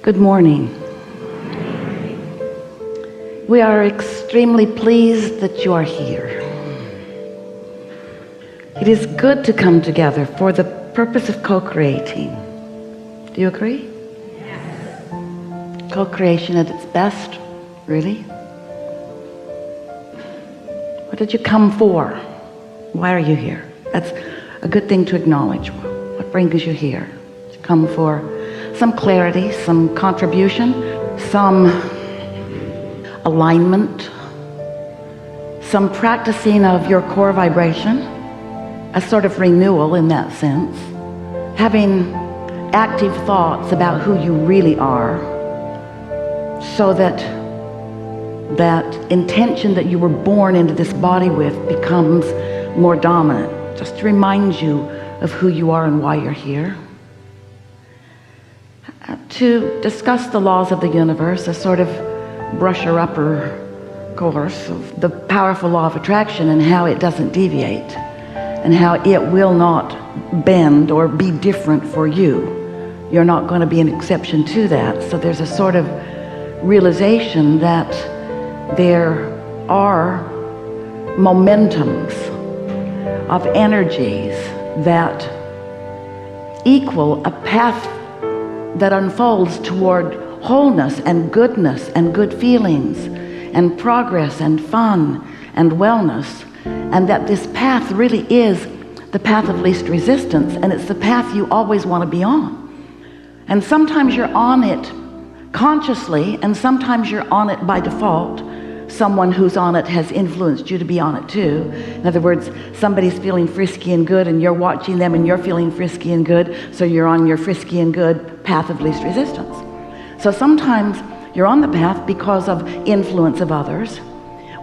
Good morning. We are extremely pleased that you are here. It is good to come together for the purpose of co-creating. Do you agree? Yes. Co-creation at its best, really? What did you come for? Why are you here? That's a good thing to acknowledge. What brings you here? To come for some clarity, some contribution, some alignment, some practicing of your core vibration, a sort of renewal in that sense, having active thoughts about who you really are, so that that intention that you were born into this body with becomes more dominant, just to remind you of who you are and why you're here. To discuss the laws of the universe, a sort of brusher-upper course of the powerful law of attraction and how it doesn't deviate and how it will not bend or be different for you. You're not going to be an exception to that. So there's a sort of realization that there are momentums of energies that equal a path that unfolds toward wholeness and goodness and good feelings and progress and fun and wellness, and that this path really is the path of least resistance, and it's the path you always want to be on. And sometimes you're on it consciously, and sometimes you're on it by default. Someone who's on it has influenced you to be on it too. In other words, somebody's feeling frisky and good and you're watching them and you're feeling frisky and good, so you're on your frisky and good path of least resistance. So sometimes you're on the path because of influence of others.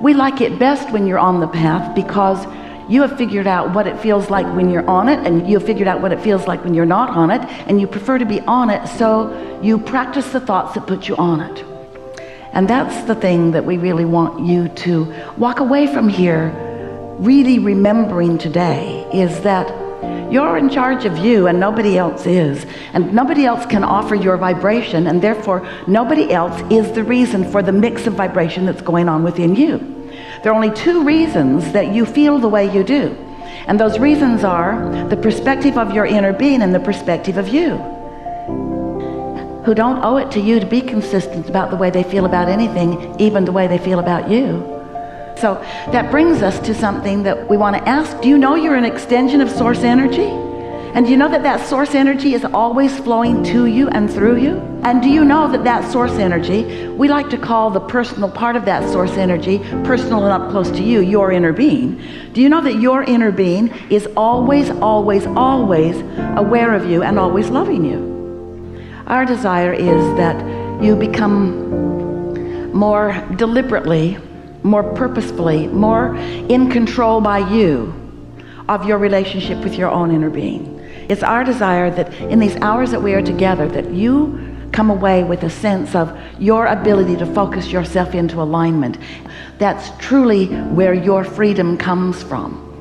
We like it best when you're on the path because you have figured out what it feels like when you're on it, and you have figured out what it feels like when you're not on it, and you prefer to be on it, so you practice the thoughts that put you on it. And that's the thing that we really want you to walk away from here really remembering today, is that you're in charge of you and nobody else is, and nobody else can offer your vibration, and therefore nobody else is the reason for the mix of vibration that's going on within you. There are only two reasons that you feel the way you do, and those reasons are the perspective of your inner being and the perspective of you, who don't owe it to you to be consistent about the way they feel about anything, even the way they feel about you. So that brings us to something that we want to ask. Do you know you're an extension of source energy? And do you know that that source energy is always flowing to you and through you? And do you know that that source energy, we like to call the personal part of that source energy personal and up close to you, your inner being. Do you know that your inner being is always, always, always aware of you and always loving you? Our desire is that you become more deliberately, more purposefully, more in control by you of your relationship with your own inner being. It's our desire that in these hours that we are together, that you come away with a sense of your ability to focus yourself into alignment. That's truly where your freedom comes from.